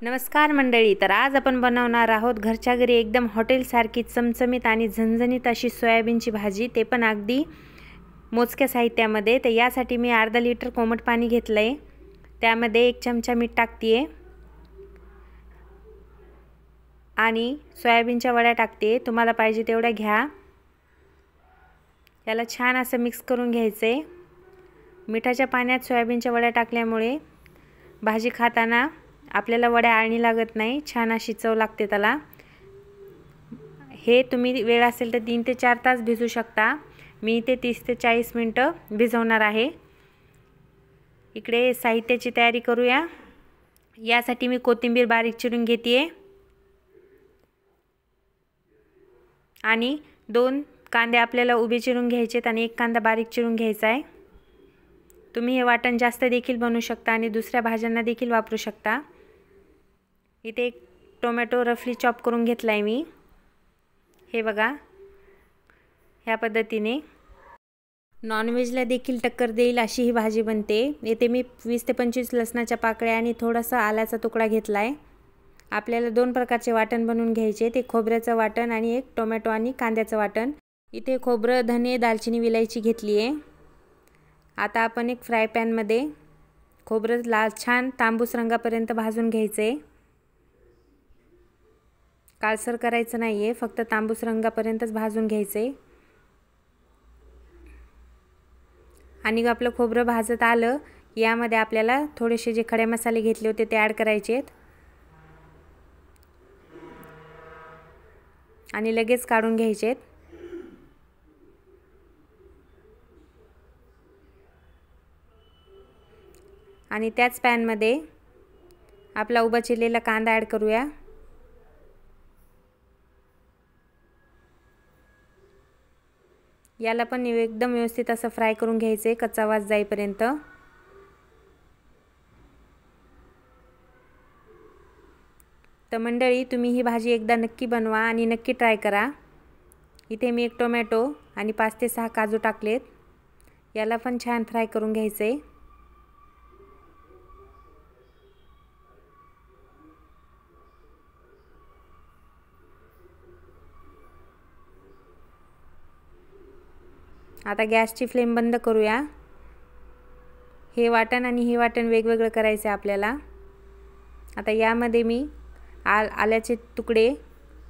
नमस्कार मंडळी, तर आज आपण बनवणार आहोत घरच्या घरी एकदम हॉटेलसारखी चमचमीत आणि झणझणीत अशी सोयाबीनची भाजी, ते पण अगदी मोजक्या साहित्यामध्ये। तर यासाठी मी अर्धा लिटर कोमट पाणी घेतलंय, त्यामध्ये 1 चमचा मीठ टाकते आणि सोयाबीनच्या वड्या टाकते। तुम्हाला पाहिजे तेवढ्या घ्या। याला छान असं मिक्स करून घ्यायचे। मिठाच्या पाण्यात सोयाबीनच्या वड्या टाकल्यामुळे भाजी खाताना आपल्याला वड्या आळणी लागत नाही, छान अशी चव लागते त्याला। हे तुम्ही वेळ असेल तर 3 ते 4 तास भिजू शकता। मी इथे 30 ते 40 मिनिटं भिजवणार आहे। इकडे साहित्याची तयारी करूया। यासाठी मी कोथिंबीर बारीक चिरून घेते आणि 2 कांदे आपल्याला उभे चिरून घ्यायचे आणि 1 कांदा बारीक चिरून घ्यायचा आहे। तुम्ही हे वाटण जास्त देखील बनवू शकता आणि दुसऱ्या भाज्यांना देखील वापरू शकता। इथे 1 टोमॅटो रफली चॉप करून घेतलाय मी। हे बघा, ह्या पद्धतीने नॉनव्हेजला देखील टक्कर देईल अशी ही भाजी बनते। इथे मी 20 ते 25 लसणाच्या पाकळ्या आणि थोडासा आल्याचा तुकडा घेतलाय। आपल्याला 2 प्रकारचे वाटण बनवून घ्यायचे, ते खोबऱ्याचं वाटण आणि 1 टोमॅटो आणि कांद्याचं वाटण। इथे खोबरं, धने, दालचिनी, विलायची घेतली आहे। आता आपण एक फ्राय पॅन मध्ये खोबरं लाल छान तांबूस रंगापर्यंत भाजून घ्यायचे। काळसर करायचं नाहीये, फक्त तांबूस रंगापर्यंतच भाजून घ्यायचे। आणि आपलं खोबरं भाजत आलं, यामध्ये आपल्याला थोडेसे जे खडे मसाले घेतले होते ते ॲड करायचे आणि लगेच काढून घ्यायचे। आणि त्याच पॅन मध्ये आपला उभा चिरलेला कांदा ॲड करूया। याला पण एकदम व्यवस्थित असं फ्राय करून घ्यायचे, कच्चा वास जाईपर्यंत। तर मंडळी, तुम्ही ही भाजी एकदा नक्की बनवा आणि नक्की ट्राय करा। इथे मी 1 टोमॅटो आणि 5 ते 6 काजू टाकलेत। याला पण छान फ्राय करून घ्यायचे। आता गॅसची फ्लेम बंद करूया। हे वाटण आणि हे वाटण वेगवेगळं करायचं आहे आपल्याला। आता यामध्ये मी आल्याचे तुकडे,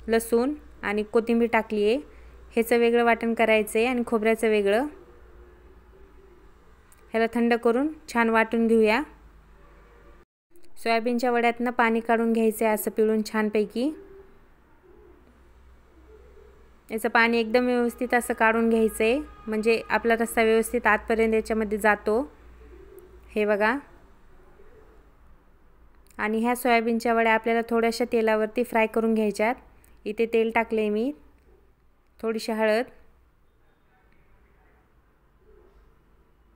लसूण आणि कोथिंबीर टाकली आहे। ह्याचं वेगळं वाटण करायचं आहे आणि खोबऱ्याचं वेगळं। ह्याला थंड करून छान वाटून घेऊया। सोयाबीनच्या वड्यातनं पाणी काढून घ्यायचं आहे असं पिळून छानपैकी। याचं पाणी एकदम व्यवस्थित असं काढून घ्यायचं आहे, म्हणजे आपला रस्सा व्यवस्थित आतपर्यंत याच्यामध्ये जातो। हे बघा, आणि ह्या सोयाबीनच्या वड्या आपल्याला थोड्याशा तेलावरती फ्राय करून घ्यायच्यात। इथे तेल टाकले मी, थोडीशी हळद।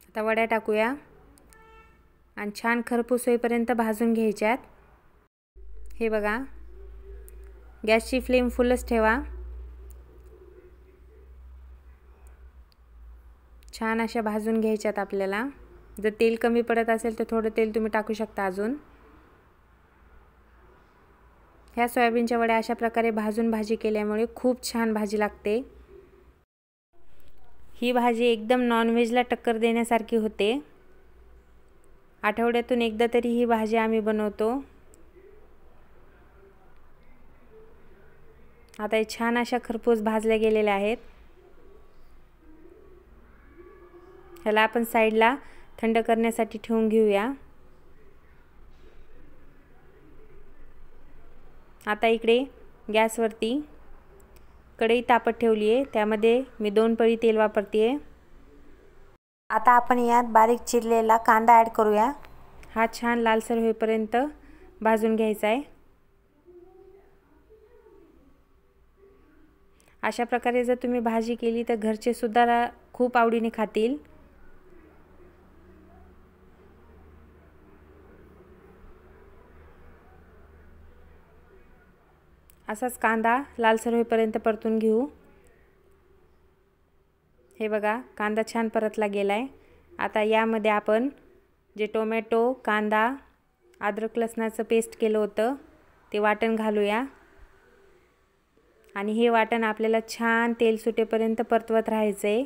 आता वड्या टाकूया आणि छान खरपूस होईपर्यंत भाजून घ्यायच्यात। हे बघा, गॅसची फ्लेम फुलच ठेवा। छान अशा भाजून घ्यायच्यात आपल्याला। जर तेल कमी पडत असेल तर थोडं तेल तुम्ही टाकू शकता अजून। ह्या सोयाबीनच्या वड्या अशा प्रकारे भाजून भाजी केल्यामुळे खूप छान भाजी लागते। ही भाजी एकदम नॉनव्हेजला टक्कर देण्यासारखी होते। आठवड्यातून एकदा तरी ही भाजी आम्ही बनवतो। आता हे छान अशा खरपूस भाजल्या गेलेल्या आहेत। ह्याला आपण साईडला थंड करण्यासाठी ठेवून घेऊया। आता इकडे गॅसवरती कढई तापत ठेवली आहे, त्यामध्ये मी 2 पळी तेल वापरते आहे। आता आपण यात बारीक चिरलेला कांदा ॲड करूया। हा छान लालसर होईपर्यंत भाजून घ्यायचा आहे। अशा प्रकारे जर तुम्ही भाजी केली तर घरचे सुद्धा खूप आवडीने खातील। असाच कांदा लालसर होईपर्यंत परतून घेऊ। हे बघा, कांदा छान परतला गेलाय। आता यामध्ये आपण जे टोमॅटो, कांदा अद्रक लसणाचं पेस्ट केलं होतं ते वाटण घालूया आणि हे वाटण आपल्याला छान तेल सुटेपर्यंत परतवत राहायचं आहे।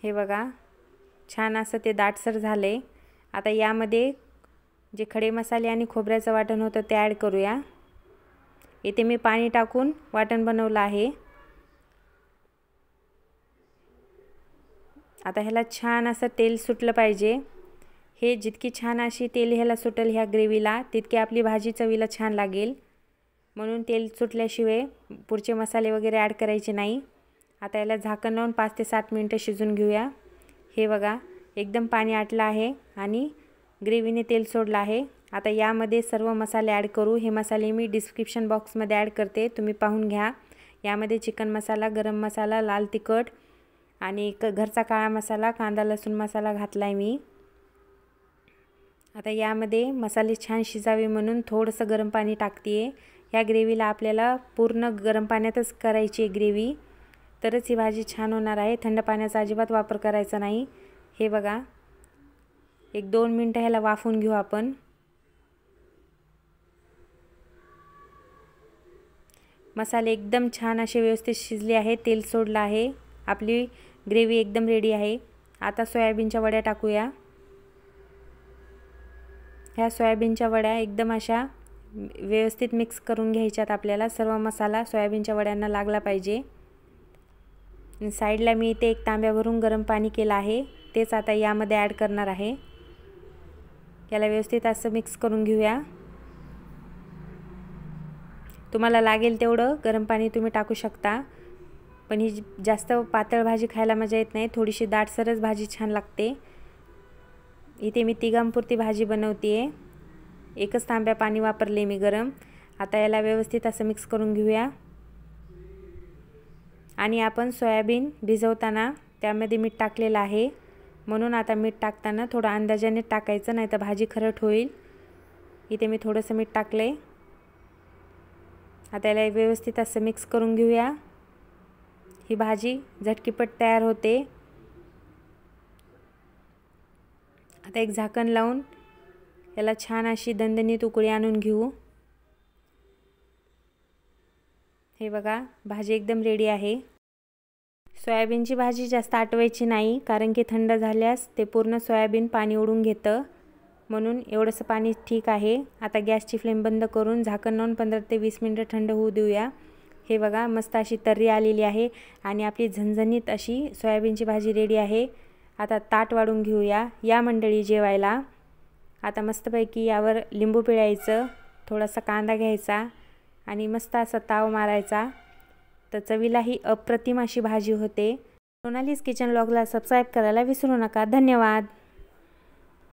हे बघा छान असं ते दाटसर झाले। आता यामध्ये जे खडे मसाले आणि खोबऱ्याचं वाटण होतं ते ॲड करूया। इथे मी पाणी टाकून वाटण बनवलं आहे। आता ह्याला छान असं तेल सुटलं पाहिजे। हे जितकी छान अशी तेल ह्याला सुटेल ह्या ग्रेव्हीला तितकी आपली भाजी चवीला छान लागेल। म्हणून तेल सुटल्याशिवाय पुढचे मसाले वगैरे ॲड करायचे नाही। आता याला झाकण लावून 5 ते 7 मिनिटं शिजून घेऊया। हे बघा एकदम पाणी आटलं आहे आणि ग्रेव्हीने तेल सोडलं आहे। आता यामध्ये सर्व मसाले ॲड करू। हे मसाले मी डिस्क्रिप्शन बॉक्समध्ये ॲड करते, तुम्ही पाहून घ्या। यामध्ये चिकन मसाला, गरम मसाला, लाल तिखट आणि घरचा काळा मसाला, कांदा लसूण मसाला घातला आहे मी। आता यामध्ये मसाले छान शिजावे म्हणून थोडंसं गरम पाणी टाकते आहे। ह्या ग्रेव्हीला आपल्याला पूर्ण गरम पाण्यातच करायची आहे ग्रेव्ही, तरच ही भाजी छान होणार आहे। थंड पाण्याचा अजिबात वापर करायचा नाही। हे बघा 1-2 मिनटं ह्याला वाफवून घेऊ आपण। मसाले एकदम छान असे व्यवस्थित शिजले आहे, तेल सोडलं आहे, आपली ग्रेव्ही एकदम रेडी आहे। आता सोयाबीनच्या वड्या टाकूया। ह्या सोयाबीनच्या वड्या एकदम अशा व्यवस्थित मिक्स करून घ्यायच्यात आपल्याला। सर्व मसाला सोयाबीनच्या वड्यांना लागला पाहिजे। साईडला मी इथे एक तांब्यावरून गरम पाणी केलं आहे, तेच आता यामध्ये ॲड करणार आहे। याला व्यवस्थित असं मिक्स करून घेऊया। तुम्हाला लागेल तेवढं गरम पाणी तुम्ही टाकू शकता, पण ही जास्त पातळ भाजी खायला मजा येत नाही, थोडीशी दाटसरच भाजी छान लागते। इथे मी तिघांपुरती भाजी बनवते आहे, एकच तांब्या पाणी वापरले मी गरम। आता याला व्यवस्थित असं मिक्स करून घेऊया। आणि आपण सोयाबीन भिजवताना त्यामध्ये मीठ टाकलेलं आहे, म्हणून आता मीठ टाकताना थोडं अंदाजाने टाकायचं, नाही तर भाजी खरट होईल। इथे मी थोडंसं मीठ टाकले। आता याला व्यवस्थित असं मिक्स करून घेऊया। ही भाजी झटकीपट तयार होते। आता एक झाकण लावून याला छान अशी दणदणीत उकळी आणून घेऊ। हे बघा भाजी एकदम रेडी आहे। सोयाबीनची भाजी जास्त आटवायची नाही, कारण की थंड झाल्यास ते पूर्ण सोयाबीन पाणी ओढून घेतं, म्हणून एवढंसं पाणी ठीक आहे। आता गॅसची फ्लेम बंद करून झाकण लावून 15 ते 20 मिनिटं थंड होऊ देऊया। हे बघा मस्त अशी तर्री आलेली आहे आणि आपली झणझणीत अशी सोयाबीनची भाजी रेडी आहे। आता ताट वाढून घेऊया या मंडळी जेवायला। आता मस्तपैकी यावर लिंबू पिळायचं, थोडासा कांदा घ्यायचा आणि मस्त असा ताव मारायचा, तर चवीला ही अप्रतिम अशी भाजी होते। सोनालीज किचन व्लॉगला सबस्क्राईब करायला विसरू नका। धन्यवाद।